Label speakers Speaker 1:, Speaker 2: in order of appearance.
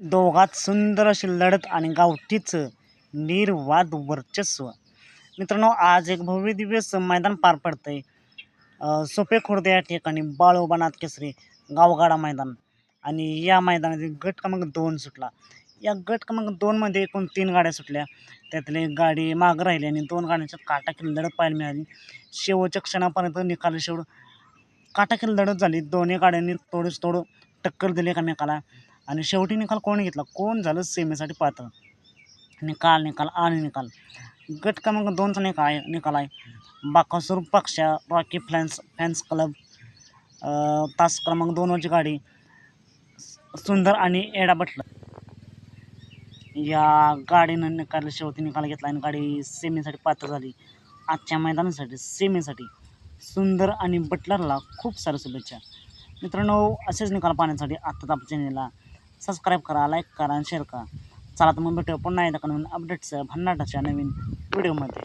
Speaker 1: दोघात सुंदर अशी लढत आणि गावठीचं निर्वाद वर्चस्व. मित्रांनो, आज एक भव्य दिव्य मैदान पार पडतंय सोपे खुर्द या ठिकाणी बाळोबा नाथ केसरी गावगाडा मैदान. आणि या मैदानातील गट क्रमांक 2 सुटला. या गट क्रमांक 2 मध्ये एकूण 3 गाड्या सुटल्या. त्यातली एक गाडी मागं राहिली आणि 2 गाड्यांच्यात काटाकी लढत पाहायला मिळाली. शेवटच्या क्षणापर्यंत निकाल शेवट काटाकी लढत झाली. दोन्ही गाड्यांनी थोडं टक्कर दिली एकमेकाला आणि शेवटी निकाल कोण घेतला, कोण झालं सेमीसाठी पात्र. निकाल गट क्रमांक 2चा निकाल आहे बाकासूर पक्षा रॉकी फॅन्स क्लब तास क्रमांक 2 वरची गाडी सुंदर आणि एडा बटला या गाडीनं शेवटी निकाल घेतला आणि गाडी सेमीसाठी पात्र झाली. आजच्या मैदानासाठी सेमीसाठी सुंदर आणि बटलरला खूप साऱ्या शुभेच्छा. मित्रांनो, असेच निकाल पाहण्यासाठी आत्ताच आपल्या चॅनलला सबस्क्राईब करा, लाईक करा आणि शेअर करा. चला तर मग भेटूया पुन्हा एकदा नवीन अपडेट्स भन्नाटाच्या नवीन व्हिडिओमध्ये.